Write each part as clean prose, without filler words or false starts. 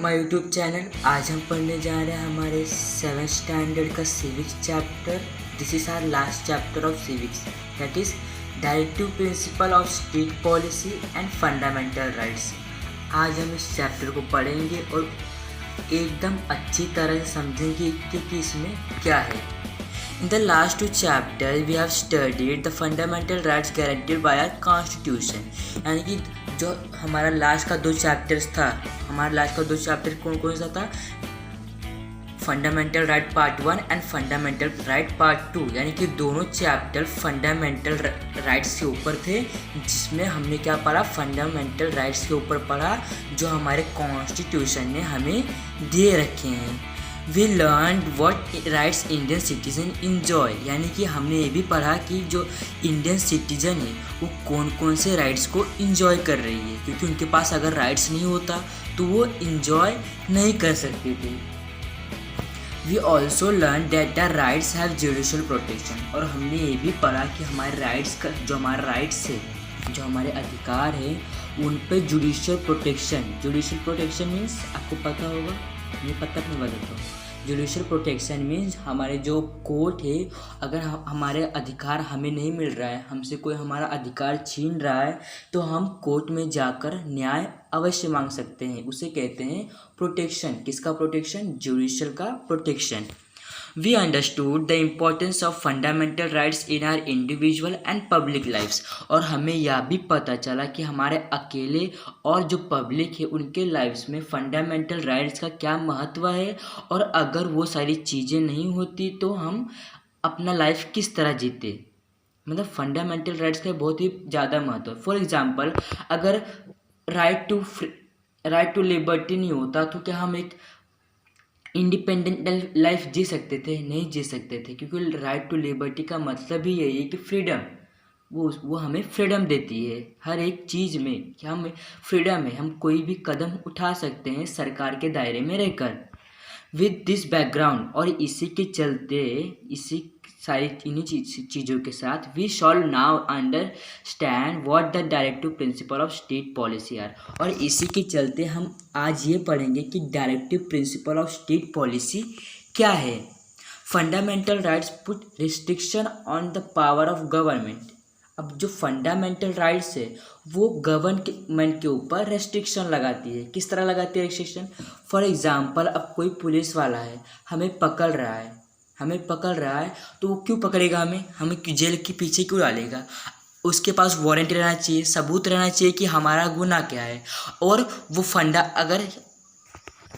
My YouTube channel. आज हम पढ़ने जा रहे हैं हमारे 7th स्टैंडर्ड का civics chapter. This is our last chapter of civics, that is directive principle of state policy and fundamental rights. आज हम इस चैप्टर को पढ़ेंगे और एकदम अच्छी तरह से समझेंगे कि इसमें क्या है। In the last two chapters, we have studied the fundamental rights guaranteed by our constitution। यानी कि जो हमारा लास्ट का दो चैप्टर्स था, हमारा लास्ट का दो चैप्टर कौन कौन सा था? Fundamental right part 1 and fundamental right part 2। यानी कि दोनों चैप्टर फंडामेंटल राइट्स के ऊपर थे, जिसमें हमने क्या पढ़ा? फंडामेंटल राइट्स के ऊपर पढ़ा जो हमारे कॉन्स्टिट्यूशन ने हमें दिए रखे हैं। We learn what rights Indian citizen enjoy. यानी कि हमने ये भी पढ़ा कि जो इंडियन सिटीजन है वो कौन कौन से राइट्स को इंजॉय कर रही है, क्योंकि उनके पास अगर राइट्स नहीं होता तो वो इंजॉय नहीं कर सकते थे। We also learn that the rights have judicial protection. और हमने ये भी पढ़ा कि हमारे राइट्स का जो हमारे राइट्स है, जो हमारे अधिकार है, उन पे जुडिशल प्रोटेक्शन मीन्स आपको पता होगा, ये पता नहीं बताता हूँ। जुडिशल प्रोटेक्शन मीन्स हमारे जो कोर्ट है, अगर हमारे अधिकार हमें नहीं मिल रहा है, हमसे कोई हमारा अधिकार छीन रहा है, तो हम कोर्ट में जाकर न्याय अवश्य मांग सकते हैं। उसे कहते हैं प्रोटेक्शन। किसका प्रोटेक्शन? जुडिशल का protection. We understood the importance of fundamental rights in our individual and public lives। और हमें यह भी पता चला कि हमारे अकेले और जो पब्लिक है उनके लाइफ्स में फंडामेंटल राइट्स का क्या महत्व है, और अगर वो सारी चीज़ें नहीं होती तो हम अपना लाइफ किस तरह जीते। मतलब फंडामेंटल राइट्स का बहुत ही ज़्यादा महत्व है। फॉर एग्ज़ाम्पल, अगर राइट टू लिबर्टी नहीं होता तो क्या हम एक इंडिपेंडेंट लाइफ जी सकते थे? नहीं जी सकते थे, क्योंकि राइट टू लिबर्टी का मतलब ही यही है कि फ्रीडम। वो हमें फ्रीडम देती है हर एक चीज़ में, कि हम फ्रीडम है, हम कोई भी कदम उठा सकते हैं सरकार के दायरे में रहकर। विद दिस बैकग्राउंड, और इसी के चलते, इसी सारी इन्हीं चीज़ों के साथ, we shall now understand what the directive principle of state policy are. और इसी के चलते हम आज ये पढ़ेंगे कि directive principle of state policy क्या है। Fundamental rights put restriction on the power of government. अब जो फंडामेंटल राइट्स है वो गवर्नमेंट के ऊपर रेस्ट्रिक्शन लगाती है। किस तरह लगाती है रेस्ट्रिक्शन? फॉर एग्ज़ाम्पल, अब कोई पुलिस वाला है, हमें पकड़ रहा है, तो वो क्यों पकड़ेगा? हमें जेल के पीछे क्यों डालेगा? उसके पास वारंट रहना चाहिए, सबूत रहना चाहिए कि हमारा गुनाह क्या है। और वो अगर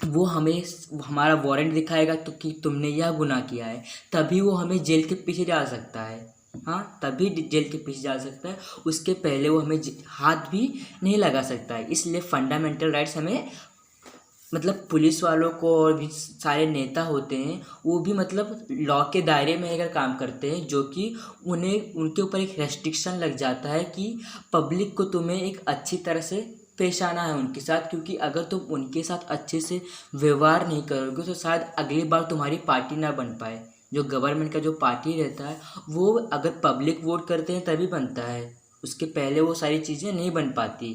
वो हमें हमारा वारंट दिखाएगा तो कि तुमने यह गुनाह किया है, तभी वो हमें जेल के पीछे डाल सकता है। हाँ, तभी जेल के पीछे जा सकता है, उसके पहले वो हमें हाथ भी नहीं लगा सकता है। इसलिए फंडामेंटल राइट्स हमें, मतलब पुलिस वालों को और भी सारे नेता होते हैं, वो भी मतलब लॉ के दायरे में अगर काम करते हैं, जो कि उनके ऊपर एक रेस्ट्रिक्शन लग जाता है कि पब्लिक को तुम्हें एक अच्छी तरह से पेश आना है उनके साथ, क्योंकि अगर तुम उनके साथ अच्छे से व्यवहार नहीं करोगे तो शायद अगली बार तुम्हारी पार्टी ना बन पाए। जो गवर्नमेंट का जो पार्टी रहता है वो अगर पब्लिक वोट करते हैं तभी बनता है, उसके पहले वो सारी चीज़ें नहीं बन पाती।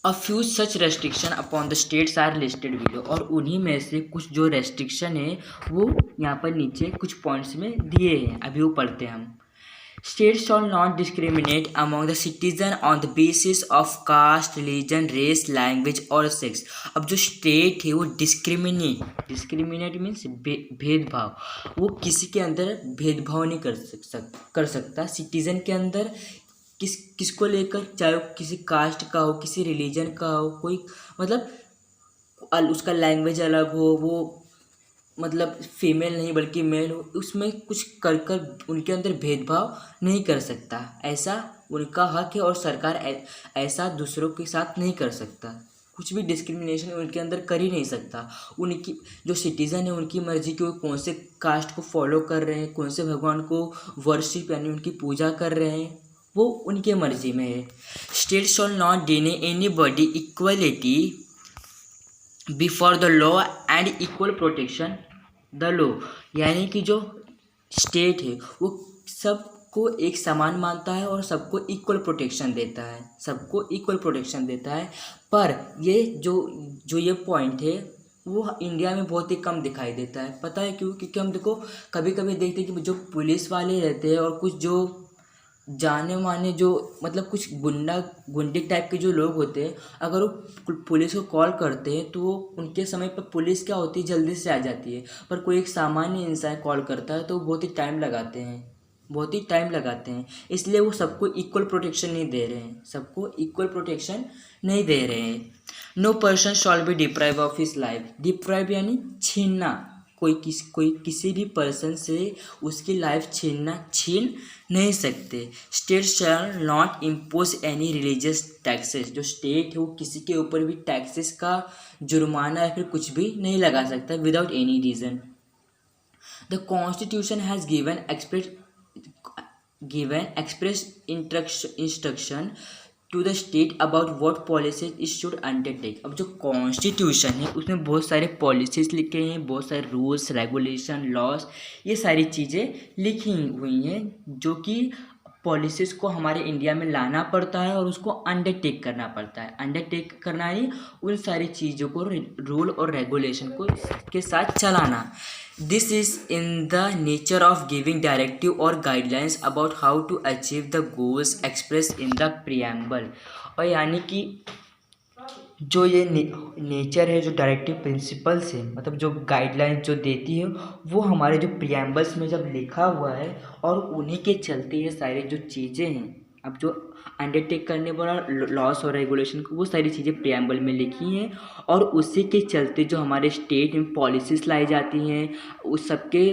A few such restriction upon the states are listed below. और उन्हीं में से कुछ जो रेस्ट्रिक्शन है वो यहाँ पर नीचे कुछ पॉइंट्स में दिए हैं, अभी वो पढ़ते हैं हम। States shall not discriminate among the citizen on the basis of caste, religion, race, language और sex। अब जो स्टेट है वो डिस्क्रिमिनेट मीन्स भेदभाव, वो किसी के अंदर भेदभाव नहीं कर सकता सिटीजन के अंदर, किसको लेकर, चाहे वो किसी कास्ट का हो, किसी रिलीजन का हो, कोई मतलब उसका लैंग्वेज अलग हो, वो मतलब फीमेल नहीं बल्कि मेल हो, उसमें कुछ कर उनके अंदर भेदभाव नहीं कर सकता। ऐसा उनका हक है और सरकार ऐसा दूसरों के साथ नहीं कर सकता। कुछ भी डिस्क्रिमिनेशन उनके अंदर कर ही नहीं सकता। उनकी जो सिटीज़न है उनकी मर्जी कि वो कौन से कास्ट को फॉलो कर रहे हैं, कौन से भगवान को वर्शिप यानी उनकी पूजा कर रहे हैं, वो उनके मर्जी में है। State shall not deny anybody equality before the law and equal protection the law. यानी कि जो स्टेट है वो सब सबको एक समान मानता है और सबको इक्वल प्रोटेक्शन देता है, सबको इक्वल प्रोटेक्शन देता है। पर ये जो ये पॉइंट है वो इंडिया में बहुत ही कम दिखाई देता है। पता है क्यों? क्योंकि हम देखो कभी कभी देखते हैं कि जो पुलिस वाले रहते हैं और कुछ जो जाने माने जो मतलब कुछ गुंडे टाइप के जो लोग होते हैं, अगर वो पुलिस को कॉल करते हैं तो उनके समय पर पुलिस क्या होती है, जल्दी से आ जाती है। पर कोई एक सामान्य इंसान कॉल करता है तो वो बहुत ही टाइम लगाते हैं, बहुत ही टाइम लगाते हैं। इसलिए वो सबको इक्वल प्रोटेक्शन नहीं दे रहे हैं, सबको इक्वल प्रोटेक्शन नहीं दे रहे हैं। No person shall be deprive of his life. Deprive यानी छीनना, कोई किसी भी पर्सन से उसकी लाइफ छीन नहीं सकते। State shall not impose any religious taxes. जो स्टेट है वो किसी के ऊपर भी टैक्सेस का जुर्माना या फिर कुछ भी नहीं लगा सकता without any reason. The constitution has given express instruction to the state about what policies it should undertake. अब जो कॉन्स्टिट्यूशन है उसमें बहुत सारे पॉलिसीज़ लिखे हैं, बहुत सारे रूल्स रेगुलेशन लॉज, ये सारी चीज़ें लिखी हुई हैं जो कि पॉलिसीज़ को हमारे इंडिया में लाना पड़ता है और उसको अंडरटेक करना पड़ता है। अंडरटेक करना ही उन सारी चीज़ों को रूल और रेगुलेशन को के साथ चलाना। This is in the nature of giving directive और guidelines about how to achieve the goals express in the preamble. और यानी कि जो ये नेचर है, जो डायरेक्टिव प्रिंसिपल्स है, मतलब जो गाइडलाइंस जो देती है वो हमारे जो प्रियम्बल्स में जब लिखा हुआ है और उन्हीं के चलते ये सारी जो चीज़ें हैं, अब जो अंडरटेक करने वाला लॉस और रेगुलेशन को वो सारी चीज़ें प्रियम्बल में लिखी हैं और उसी के चलते जो हमारे स्टेट में पॉलिसीज़ लाई जाती हैं उस सबके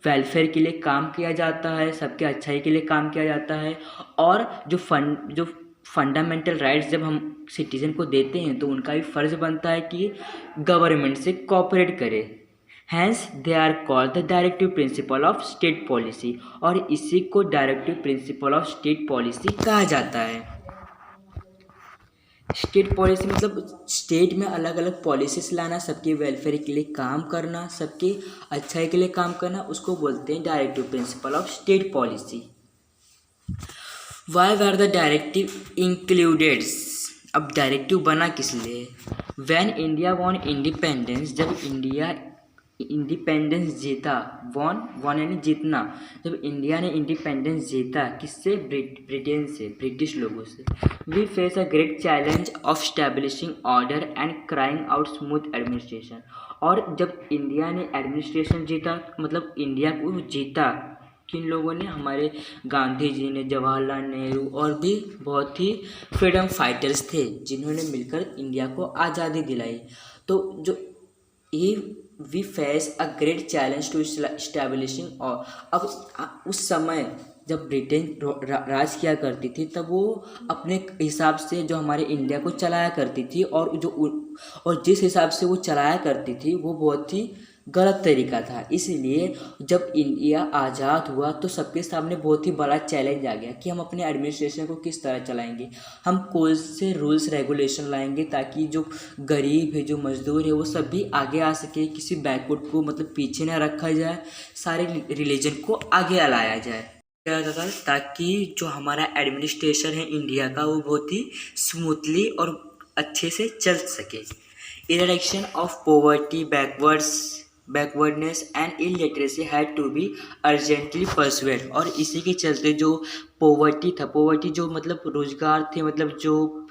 वेलफेयर के लिए काम किया जाता है, सबके अच्छाई के लिए काम किया जाता है। और जो फंडामेंटल राइट्स जब हम सिटीज़न को देते हैं तो उनका भी फ़र्ज़ बनता है कि गवर्नमेंट से कोऑपरेट करे। Hence they are called the directive principle of state policy. और इसी को directive principle of state policy कहा जाता है। स्टेट पॉलिसी मतलब स्टेट में अलग अलग पॉलिसीज़ लाना, सबके वेलफेयर के लिए काम करना, सबके अच्छाई के लिए काम करना, उसको बोलते हैं directive principle of state policy. Why were the directive included. अब डायरेक्टिव बना किस लिए? वैन इंडिया वॉन इंडिपेंडेंस, जब इंडिया इंडिपेंडेंस जीता, वॉन यानी जीतना, जब इंडिया ने इंडिपेंडेंस जीता किससे? ब्रिटेन से, ब्रिटिश लोगों से। We face a great challenge of establishing order and carrying out smooth administration. और जब इंडिया ने एडमिनिस्ट्रेशन जीता, मतलब इंडिया को जीता किन लोगों ने? हमारे गांधी जी ने, जवाहरलाल नेहरू और भी बहुत ही फ्रीडम फाइटर्स थे जिन्होंने मिलकर इंडिया को आज़ादी दिलाई। तो जो ये we face a great challenge to establishing. और अब उस समय जब ब्रिटेन राज किया करती थी तब वो अपने हिसाब से जो हमारे इंडिया को चलाया करती थी और जिस हिसाब से वो चलाया करती थी वो बहुत ही गलत तरीका था। इसलिए जब इंडिया आज़ाद हुआ तो सबके सामने बहुत ही बड़ा चैलेंज आ गया कि हम अपने एडमिनिस्ट्रेशन को किस तरह चलाएंगे, हम कौन से रूल्स रेगुलेशन लाएंगे ताकि जो गरीब है, जो मजदूर है, वो सब भी आगे आ सके, किसी बैकवर्ड को मतलब पीछे ना रखा जाए, सारे रिलीजन को आगे लाया जाए ताकि जो हमारा एडमिनिस्ट्रेशन है इंडिया का वो बहुत ही स्मूथली और अच्छे से चल सके। Eradication of poverty, backwardness and illiteracy had to be urgently pursued. और इसी के चलते जो पॉवर्टी था, पॉवर्टी जो मतलब रोजगार थे, मतलब जो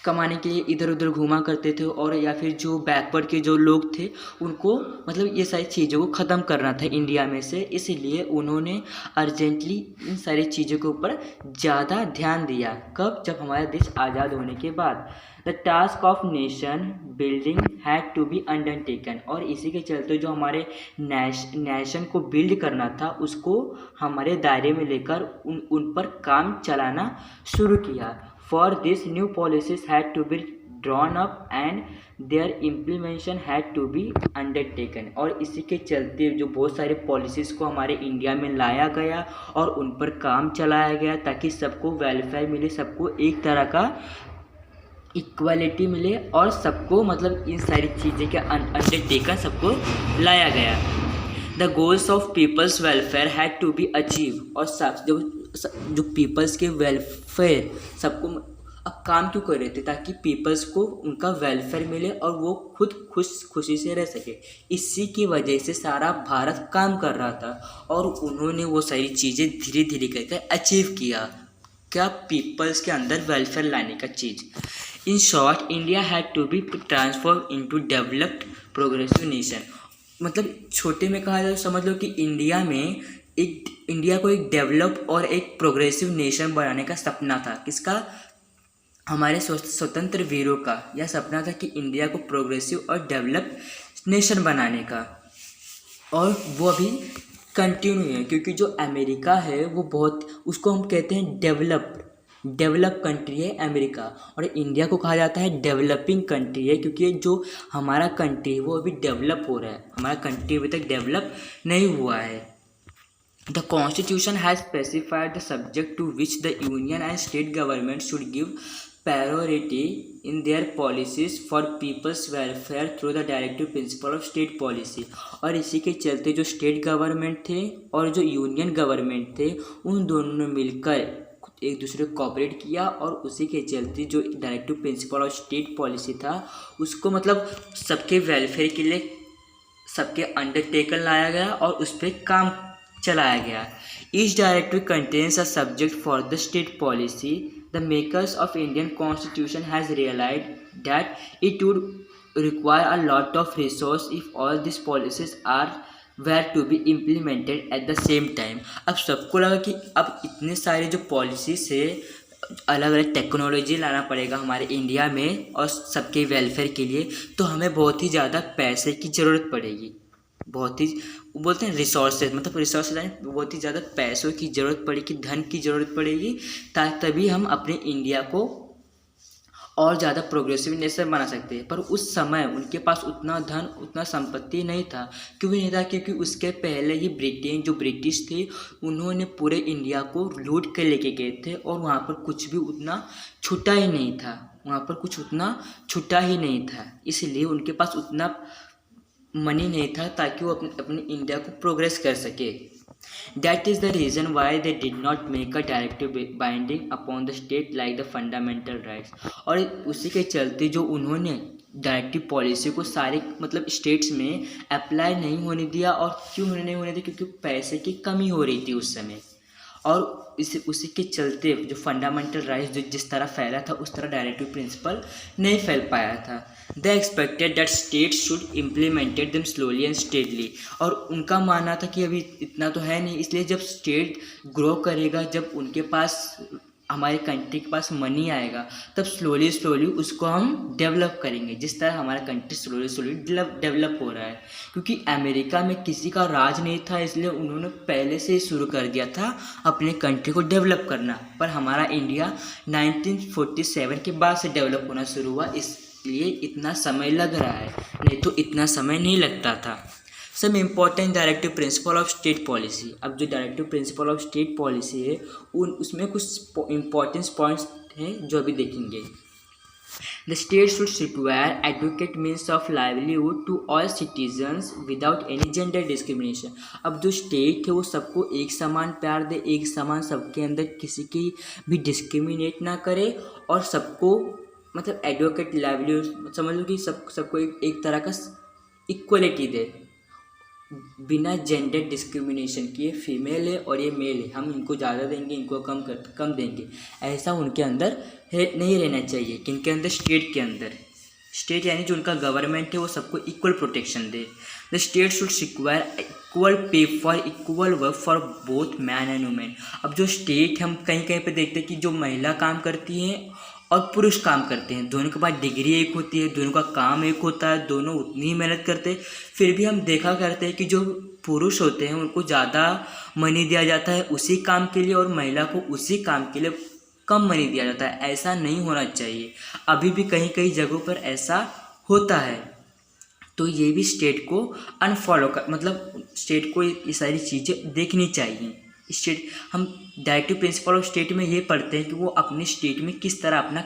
कमाने के लिए इधर उधर घूमा करते थे, और या फिर जो बैकवर्ड के जो लोग थे उनको मतलब ये सारी चीज़ों को ख़त्म करना था इंडिया में से। इसलिए उन्होंने अर्जेंटली इन सारी चीज़ों के ऊपर ज़्यादा ध्यान दिया। कब? जब हमारा देश आज़ाद होने के बाद। The task of nation building had to be undertaken. और इसी के चलते जो हमारे नेशन को बिल्ड करना था उसको हमारे दायरे में लेकर उन पर काम चलाना शुरू किया। For this, new policies had to be drawn up and their implementation had to be undertaken। और इसी के चलते जो बहुत सारे पॉलिसीज़ को हमारे इंडिया में लाया गया और उन पर काम चलाया गया ताकि सबको वेलफेयर मिले, सबको एक तरह का इक्वालिटी मिले और सबको मतलब इन सारी चीज़ें के अंडरटेकन सबको लाया गया। The goals of people's welfare had to be achieve. और सब जो पीपल्स के वेलफेयर सबको अब काम क्यों कर रहे थे, ताकि पीपल्स को उनका वेलफेयर मिले और वो खुद खुशी से रह सके। इसी की वजह से सारा भारत काम कर रहा था और उन्होंने वो सारी चीज़ें धीरे धीरे करके अचीव किया। क्या? पीपल्स के अंदर वेलफेयर लाने का चीज़। In short, India had to be transform into developed progressive nation. मतलब छोटे में कहा जाए, समझ लो कि इंडिया को एक डेवलप और एक प्रोग्रेसिव नेशन बनाने का सपना था। किसका? हमारे स्वतंत्र वीरों का यह सपना था कि इंडिया को प्रोग्रेसिव और डेवलप नेशन बनाने का। और वो अभी कंटिन्यू है, क्योंकि जो अमेरिका है वो बहुत, उसको हम कहते हैं डेवलप कंट्री है अमेरिका, और इंडिया को कहा जाता है डेवलपिंग कंट्री है, क्योंकि जो हमारा कंट्री है वो अभी डेवलप हो रहा है, हमारा कंट्री अभी तक डेवलप नहीं हुआ है। The constitution has specified the subject to which the union and state government should give priority in their policies for people's welfare through the directive principle of state policy. और इसी के चलते जो स्टेट गवर्नमेंट थे और जो union government थे, उन दोनों ने मिलकर एक दूसरे को कॉपरेट किया, और उसी के चलते जो directive principle of state policy था उसको मतलब सबके वेलफेयर के लिए सबके अंडरटेकन लाया गया और उस पर काम चलाया गया। Each directive contains a subject for the state policy. The makers of Indian Constitution has realized that it would require a lot of resource if all these policies were to be implemented at the same time। अब सबको लगा कि अब इतने सारे जो policies है, अलग अलग टेक्नोलॉजी लाना पड़ेगा हमारे इंडिया में और सबके वेलफेयर के लिए, तो हमें बहुत ही ज़्यादा पैसे की ज़रूरत पड़ेगी। बहुत ही बोलते हैं रिसोर्सेज, मतलब रिसोर्सेज बहुत ही ज़्यादा पैसों की ज़रूरत पड़ेगी, धन की ज़रूरत पड़ेगी, तभी हम अपने इंडिया को और ज़्यादा प्रोग्रेसिव नेशन बना सकते हैं। पर उस समय उनके पास उतना धन, उतना संपत्ति नहीं था। क्यों नहीं था? क्योंकि उसके पहले ही ब्रिटिश थे, उन्होंने पूरे इंडिया को लूट कर लेके गए थे और वहाँ पर कुछ भी उतना छूटा ही नहीं था, इसलिए उनके पास उतना मनी नहीं था ताकि वो अपने इंडिया को प्रोग्रेस कर सके। That is the reason why they did not make a directive binding upon the state like the fundamental rights. और उसी के चलते जो उन्होंने डायरेक्टिव पॉलिसी को सारे मतलब स्टेट्स में अप्लाई नहीं होने दिया। और क्यों नहीं होने दिया? क्योंकि पैसे की कमी हो रही थी उस समय, और उसी के चलते जो फंडामेंटल राइट्स जो जिस तरह फैला था उस तरह डायरेक्टिव प्रिंसिपल नहीं फैल पाया था। दे expected that states should implemented them slowly and steadily. और उनका मानना था कि अभी इतना तो है नहीं, इसलिए जब स्टेट ग्रो करेगा, जब उनके पास हमारे कंट्री के पास मनी आएगा, तब स्लोली उसको हम डेवलप करेंगे, जिस तरह हमारा कंट्री स्लोली डेवलप हो रहा है। क्योंकि अमेरिका में किसी का राज नहीं था, इसलिए उन्होंने पहले से ही शुरू कर दिया था अपने कंट्री को डेवलप करना। पर हमारा इंडिया 1947 के बाद से डेवलप होना शुरू हुआ, इसलिए इतना समय लग रहा है, नहीं तो इतना समय नहीं लगता था। Some important directive principle of state policy. अब जो directive principle of state policy है उसमें कुछ इम्पॉर्टेंट पॉइंट्स हैं जो अभी देखेंगे। The state should secure adequate means of livelihood to all citizens without any gender discrimination. अब जो स्टेट है वो सबको एक समान प्यार दे, एक समान सबके अंदर किसी की भी डिस्क्रिमिनेट ना करे, और सबको मतलब एडवोकेट लाइवलीहुड समझ लो कि सबको एक तरह का इक्वलिटी दे, बिना जेंडर डिस्क्रिमिनेशन किए। फीमेल है और ये मेल है, हम इनको ज़्यादा देंगे, इनको कम देंगे, ऐसा उनके अंदर नहीं रहना चाहिए। किनके अंदर? स्टेट के अंदर। स्टेट यानी जो उनका गवर्नमेंट है वो सबको equal protection they. The state should secure equal pay for equal work for both man and women. अब जो स्टेट हम कहीं पे देखते हैं कि जो महिला काम करती हैं और पुरुष काम करते हैं, दोनों के पास डिग्री एक होती है, दोनों का काम एक होता है, दोनों उतनी ही मेहनत करते हैं, फिर भी हम देखा करते हैं कि जो पुरुष होते हैं उनको ज़्यादा मनी दिया जाता है उसी काम के लिए, और महिला को उसी काम के लिए कम मनी दिया जाता है। ऐसा नहीं होना चाहिए, अभी भी कहीं जगहों पर ऐसा होता है। तो ये भी स्टेट को अनफॉलो कर, मतलब स्टेट को ये सारी चीज़ें देखनी चाहिए। स्टेट हम डायरेक्टिव प्रिंसिपल ऑफ स्टेट में ये पढ़ते हैं कि वो अपने स्टेट में किस तरह अपना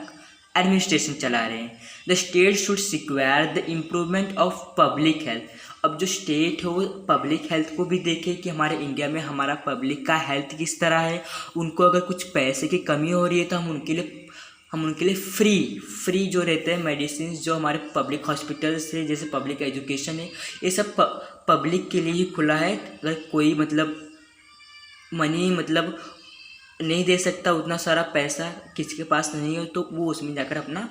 एडमिनिस्ट्रेशन चला रहे हैं। The state should secure the improvement of public health. अब जो स्टेट है वो पब्लिक हेल्थ को भी देखे कि हमारे इंडिया में हमारा पब्लिक का हेल्थ किस तरह है। उनको अगर कुछ पैसे की कमी हो रही है तो हम उनके लिए फ्री जो रहते हैं मेडिसिन जो हमारे पब्लिक हॉस्पिटल्स है, जैसे पब्लिक एजुकेशन है, ये सब पब्लिक के लिए ही खुला है। अगर कोई मतलब मनी मतलब नहीं दे सकता, उतना सारा पैसा किसी के पास नहीं हो, तो वो उसमें जाकर अपना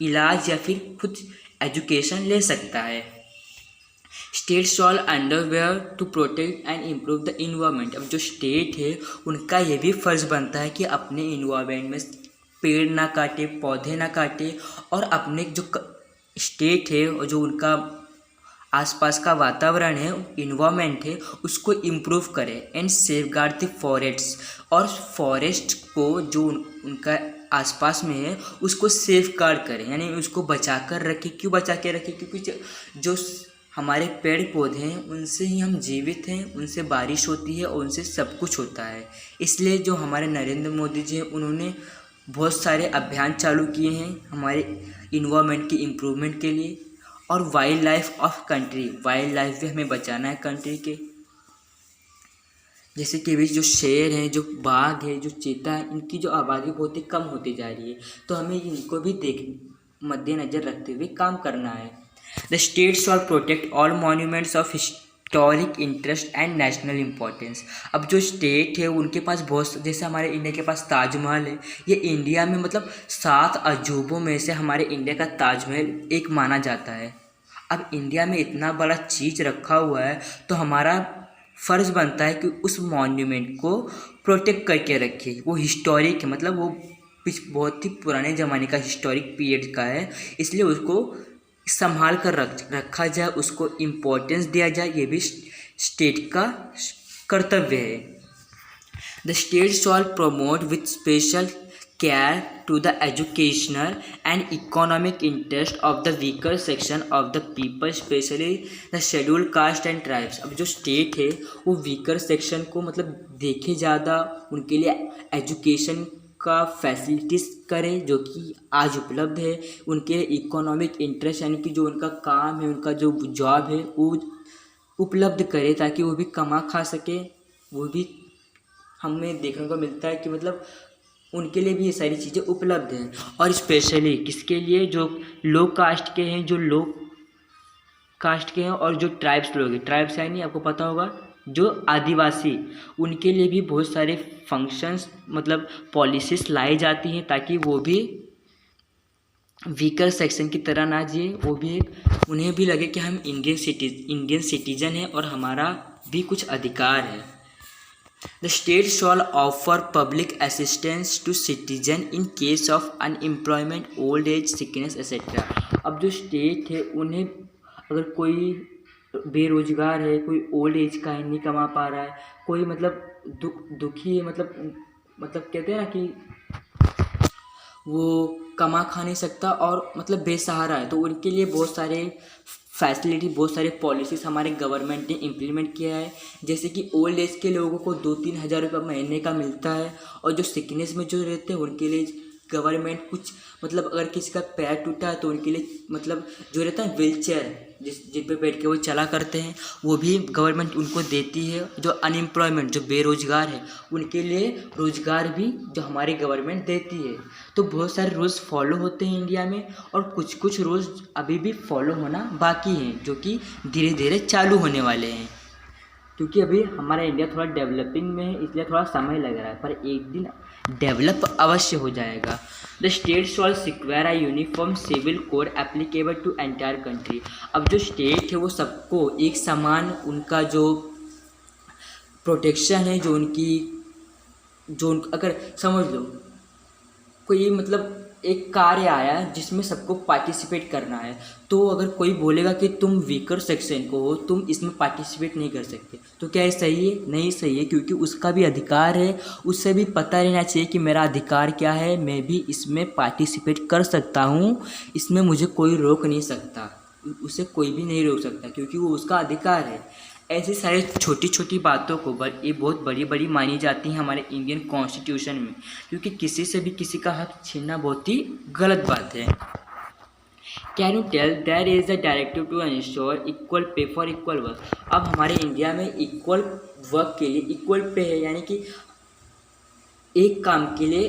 इलाज या फिर खुद एजुकेशन ले सकता है। State shall endeavour to protect and improve the environment. अब जो स्टेट है उनका ये भी फ़र्ज़ बनता है कि अपने इन्वायरमेंट में पेड़ ना काटे, पौधे ना काटे, और अपने जो स्टेट है और जो उनका आसपास का वातावरण है, इन्वायरमेंट है, उसको इम्प्रूव करे एंड सेफगार्ड द फॉरेस्ट्स। और फॉरेस्ट को जो उनका आसपास में है उसको सेफगार्ड करे, यानी उसको बचा कर रखे। क्यों बचा के रखे? क्योंकि जो हमारे पेड़ पौधे हैं उनसे ही हम जीवित हैं, उनसे बारिश होती है और उनसे सब कुछ होता है। इसलिए जो हमारे नरेंद्र मोदी जी हैं उन्होंने बहुत सारे अभियान चालू किए हैं हमारे इन्वायरमेंट की इम्प्रूवमेंट के लिए। और wild life of country, wild life भी हमें बचाना है कंट्री के। जैसे कि अभी जो शेर हैं, जो बाघ है, जो चीता है, इनकी जो आबादी बहुत ही कम होती जा रही है, तो हमें इनको भी मद्देनज़र रखते हुए काम करना है। The state shawl protect all monuments of historic interest and national importance. अब जो स्टेट है उनके पास बहुत, जैसे हमारे इंडिया के पास ताजमहल है, ये इंडिया में मतलब 7 अजूबों में से हमारे इंडिया का ताजमहल एक माना जाता है। अब इंडिया में इतना बड़ा चीज़ रखा हुआ है तो हमारा फ़र्ज़ बनता है कि उस मॉन्यूमेंट को प्रोटेक्ट करके रखें। वो हिस्टोरिक है, मतलब वो बहुत ही पुराने ज़माने का हिस्टोरिक पीरियड का है, इसलिए उसको संभाल कर रखा जाए, उसको इम्पोर्टेंस दिया जाए, ये भी स्टेट का कर्तव्य है। The state shawl promote with special care to the educational and economic interest of the weaker section of the people, especially the scheduled caste and tribes। अब जो स्टेट है वो वीकर सेक्शन को मतलब देखे ज़्यादा, उनके लिए एजुकेशन का फैसिलिटीज़ करे जो कि आज उपलब्ध है, उनके लिए इकोनॉमिक इंटरेस्ट यानी कि जो उनका काम है, उनका जो जॉब है वो उपलब्ध करे ताकि वो भी कमा खा सके। वो भी हमें देखने को मिलता है कि मतलब उनके लिए भी ये सारी चीज़ें उपलब्ध हैं। और स्पेशली किसके लिए? जो लो कास्ट के हैं, जो लो कास्ट के हैं और जो ट्राइब्स लोग हैं, ट्राइब्स यानी आपको पता होगा जो आदिवासी, उनके लिए भी बहुत सारे फंक्शंस मतलब पॉलिसीज़ लाई जाती हैं ताकि वो भी वीकर सेक्शन की तरह ना जिए, वो भी उन्हें भी लगे कि हम इंडियन सिटीजन हैं और हमारा भी कुछ अधिकार है। The state shall offer public assistance to citizen in case of unemployment, old age, sickness, etc। अब जो स्टेट है उन्हें अगर कोई बेरोजगार है, कोई ओल्ड एज का है, नहीं कमा पा रहा है, कोई मतलब दुखी है, मतलब कहते हैं ना कि वो कमा खा नहीं सकता और मतलब बेसहारा है, तो उनके लिए बहुत सारे फैसिलिटी, बहुत सारे पॉलिसीज़ हमारे गवर्नमेंट ने इम्प्लीमेंट किया है। जैसे कि ओल्ड एज के लोगों को 2-3 हज़ार रुपये महीने का मिलता है, और जो सिकनेस में जो रहते हैं उनके लिए गवर्नमेंट कुछ मतलब अगर किसी का पैर टूटा है तो उनके लिए मतलब जो रहता है व्हील चेयर जिन पे बैठ के वो चला करते हैं, वो भी गवर्नमेंट उनको देती है। जो अनएम्प्लॉयमेंट, जो बेरोजगार है, उनके लिए रोज़गार भी जो हमारी गवर्नमेंट देती है। तो बहुत सारे रूल्स फॉलो होते हैं इंडिया में, और कुछ रूल्स अभी भी फॉलो होना बाकी हैं जो कि धीरे धीरे चालू होने वाले हैं। क्योंकि अभी हमारा इंडिया थोड़ा डेवलपिंग में है, इसलिए थोड़ा समय लग रहा है, पर एक दिन डेवलप अवश्य हो जाएगा। The state shall secure a uniform civil code applicable to entire country. अब जो स्टेट है वो सबको एक समान उनका जो प्रोटेक्शन है, जो अगर समझ लो कोई मतलब एक कार्य आया जिसमें सबको पार्टिसिपेट करना है, तो अगर कोई बोलेगा कि तुम वीकर सेक्शन को हो, तुम इसमें पार्टिसिपेट नहीं कर सकते, तो क्या ये सही है? नहीं सही है, क्योंकि उसका भी अधिकार है, उसे भी पता रहना चाहिए कि मेरा अधिकार क्या है, मैं भी इसमें पार्टिसिपेट कर सकता हूँ, इसमें मुझे कोई रोक नहीं सकता, उसे कोई भी नहीं रोक सकता, क्योंकि वो उसका अधिकार है। ऐसी सारी छोटी छोटी बातों को ये बहुत बड़ी बड़ी मानी जाती हैं हमारे इंडियन कॉन्स्टिट्यूशन में, क्योंकि किसी से भी किसी का हक छीनना बहुत ही गलत बात है। Can you tell there is a directive to ensure equal pay for equal work. अब हमारे इंडिया में इक्वल वर्क के लिए इक्वल पे है, यानी कि एक काम के लिए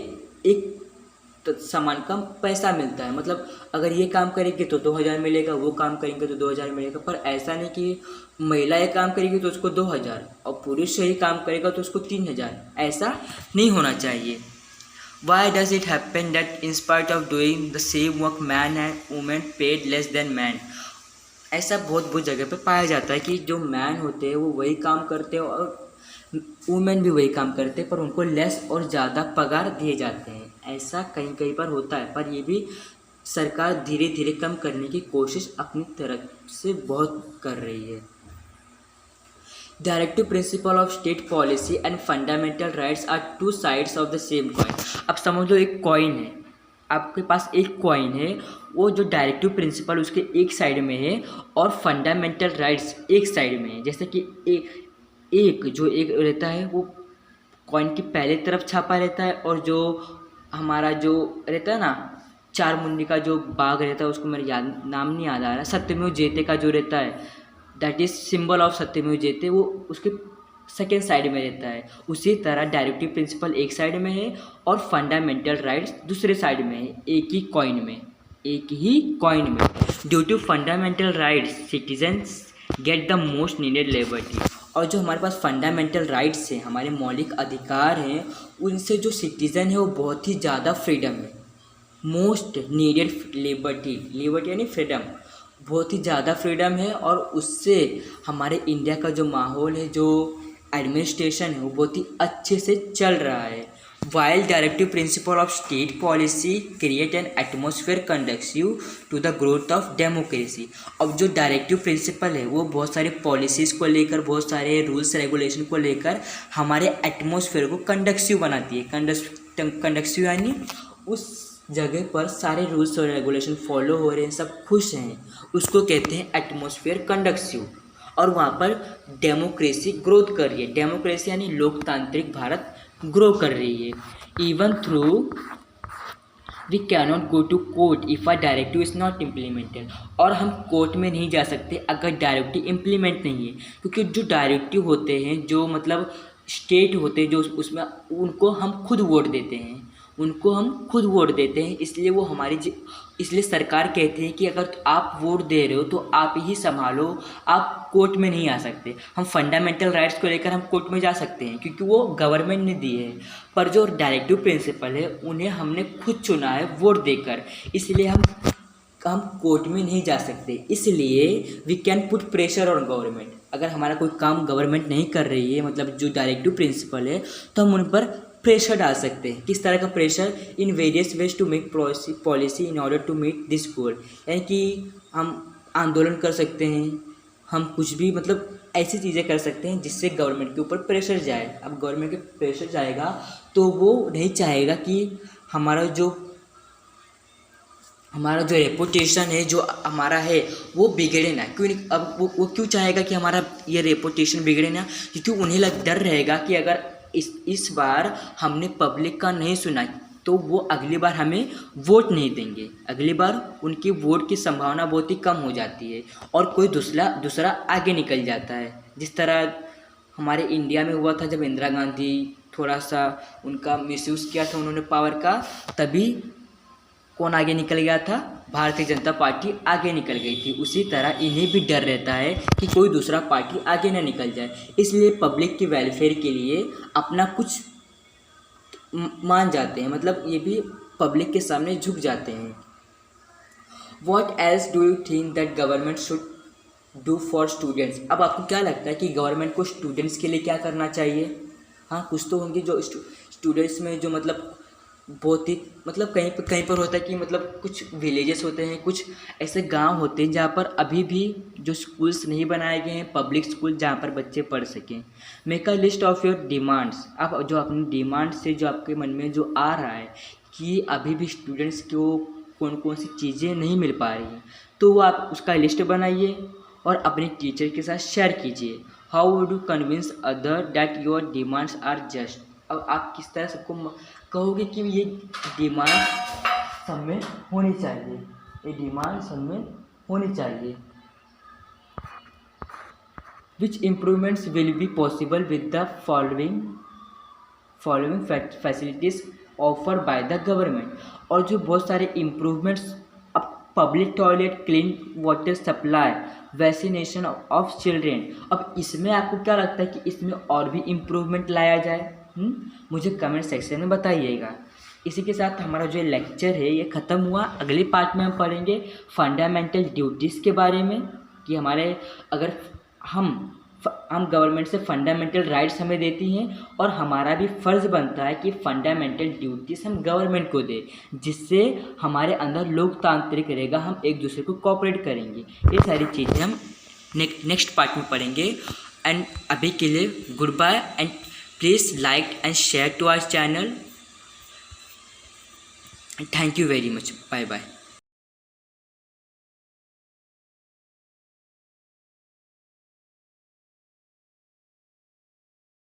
एक समान का पैसा मिलता है। मतलब अगर ये काम करेंगे तो 2,000 मिलेगा, वो काम करेंगे तो 2,000 मिलेगा। पर ऐसा नहीं कि महिला ये काम करेगी तो उसको 2,000 और पुरुष यही काम करेगा तो उसको 3,000। ऐसा नहीं होना चाहिए। Why does it happen that in spite of doing the same work man and women paid less than man? ऐसा बहुत बहुत जगह पे पाया जाता है कि जो मैन होते हैं वो वही काम करते हैं और वुमेन भी वही काम करते हैं, पर उनको लेस और ज़्यादा पगार दिए जाते हैं। ऐसा कहीं कहीं पर होता है, पर ये भी सरकार धीरे धीरे कम करने की कोशिश अपनी तरफ से बहुत कर रही है। Directive principle of state policy and fundamental rights are two sides of the same coin. अब समझ लो एक कॉइन है, आपके पास एक कॉइन है, वो जो डायरेक्टिव प्रिंसिपल उसके एक साइड में है और फंडामेंटल राइट्स एक साइड में है। जैसे कि एक जो एक रहता है वो कॉइन की पहले तरफ छापा रहता है, और जो हमारा जो रहता है ना चार मुंडी का जो बाघ रहता है, उसको मेरे नाम नहीं याद आ रहा, सत्यमेव जयते का जो रहता है, दैट इज़ सिंबल ऑफ सत्यमेव जयते, वो उसके सेकेंड साइड में रहता है। उसी तरह डायरेक्टिव प्रिंसिपल एक साइड में है और फंडामेंटल राइट्स दूसरे साइड में है, एक ही कॉइन में। Due to fundamental rights citizens get the most needed liberty. और जो हमारे पास फंडामेंटल राइट्स हैं, हमारे मौलिक अधिकार हैं, उनसे जो सिटीज़न है वो बहुत ही ज़्यादा फ्रीडम है। मोस्ट नीडेड लिबर्टी यानी फ्रीडम, बहुत ही ज़्यादा फ्रीडम है, और उससे हमारे इंडिया का जो माहौल है, जो एडमिनिस्ट्रेशन है, वो बहुत ही अच्छे से चल रहा है। While directive principle of state policy create an atmosphere conductive to the growth of democracy. अब जो डायरेक्टिव प्रिंसिपल है वो बहुत सारे पॉलिसीज़ को लेकर, बहुत सारे रूल्स रेगुलेशन को लेकर हमारे एटमोसफेयर को कंडक्टिव बनाती है। कंडक्टिव यानी उस जगह पर सारे रूल्स और रेगुलेशन फॉलो हो रहे हैं, सब खुश हैं, उसको कहते हैं एटमोसफेयर कंडक्टिव। और वहाँ पर डेमोक्रेसी ग्रोथ कर रही है। डेमोक्रेसी यानी लोकतांत्रिक भारत ग्रो कर रही है। Even through we cannot go to court if a directive is not implemented. और हम कोर्ट में नहीं जा सकते अगर डायरेक्टिव इम्प्लीमेंट नहीं है, क्योंकि जो डायरेक्टिव होते हैं, जो मतलब स्टेट होते हैं, जो उसमें उनको हम खुद वोट देते हैं, इसलिए वो इसलिए सरकार कहती है कि अगर आप वोट दे रहे हो तो आप ही संभालो, आप कोर्ट में नहीं आ सकते। हम फंडामेंटल राइट्स को लेकर हम कोर्ट में जा सकते हैं क्योंकि वो गवर्नमेंट ने दी है, पर जो डायरेक्टिव प्रिंसिपल है उन्हें हमने खुद चुना है वोट देकर, इसलिए हम कोर्ट में नहीं जा सकते। इसलिए we can put pressure on government. अगर हमारा कोई काम गवर्नमेंट नहीं कर रही है, मतलब जो डायरेक्टिव प्रिंसिपल है, तो हम उन पर प्रेशर डाल सकते हैं। किस तरह का pressure? In various ways to make policy in order to meet this goal. यानी कि हम आंदोलन कर सकते हैं, हम कुछ भी मतलब ऐसी चीज़ें कर सकते हैं जिससे गवर्नमेंट के ऊपर प्रेशर जाए। अब गवर्नमेंट के प्रेशर जाएगा तो वो नहीं चाहेगा कि हमारा जो रेपुटेशन है, जो हमारा है, वो बिगड़े ना। क्यों नहीं? अब वो क्यों चाहेगा कि हमारा ये रेपुटेशन बिगड़े ना? क्योंकि उन्हें डर रहेगा कि अगर इस बार हमने पब्लिक का नहीं सुना तो वो अगली बार हमें वोट नहीं देंगे। अगली बार उनकी वोट की संभावना बहुत ही कम हो जाती है और कोई दूसरा आगे निकल जाता है। जिस तरह हमारे इंडिया में हुआ था जब इंदिरा गांधी थोड़ा सा उनका मिसयूज़ किया था उन्होंने पावर का, तभी कौन आगे निकल गया था? भारतीय जनता पार्टी आगे निकल गई थी। उसी तरह इन्हें भी डर रहता है कि कोई दूसरा पार्टी आगे ना निकल जाए, इसलिए पब्लिक के वेलफेयर के लिए अपना कुछ मान जाते हैं, मतलब ये भी पब्लिक के सामने झुक जाते हैं। What else do you think that government should do for students? अब आपको क्या लगता है कि गवर्नमेंट को स्टूडेंट्स के लिए क्या करना चाहिए? हाँ, कुछ तो होंगे जो स्टूडेंट्स में जो मतलब बहुत ही मतलब कहीं पर होता है कि मतलब कुछ विलेजेस होते हैं, कुछ ऐसे गांव होते हैं जहाँ पर अभी भी जो स्कूल्स नहीं बनाए गए हैं, पब्लिक स्कूल जहाँ पर बच्चे पढ़ सकें। Make a list of your demands. आप जो अपनी डिमांड से जो आपके मन में जो आ रहा है कि अभी भी स्टूडेंट्स को कौन कौन सी चीज़ें नहीं मिल पा रही हैं, तो वो आप उसका लिस्ट बनाइए और अपने टीचर के साथ शेयर कीजिए। How would you convince other that your demands are just? अब आप किस तरह सबको कहोगे कि ये डिमांड सब में होनी चाहिए। ये डिमांड सब में होनी चाहिए। Which improvements will be possible with the following facilities offer by the government. और जो बहुत सारे इम्प्रूवमेंट्स, अब public toilet, clean water supply, vaccination of children, अब इसमें आपको क्या लगता है कि इसमें और भी इम्प्रूवमेंट लाया जाए? मुझे कमेंट सेक्शन में बताइएगा। इसी के साथ हमारा जो लेक्चर है ये ख़त्म हुआ। अगले पार्ट में हम पढ़ेंगे फंडामेंटल ड्यूटीज़ के बारे में, कि हमारे अगर हम गवर्नमेंट से फंडामेंटल राइट्स हमें देती हैं और हमारा भी फ़र्ज़ बनता है कि फंडामेंटल ड्यूटीज़ हम गवर्नमेंट को दें, जिससे हमारे अंदर लोकतांत्रिक रहेगा, हम एक दूसरे को कोऑपरेट करेंगे। ये सारी चीज़ें हम नेक्स्ट पार्ट में पढ़ेंगे। एंड अभी के लिए goodbye and please like and share to our channel. Thank you very much. Bye bye.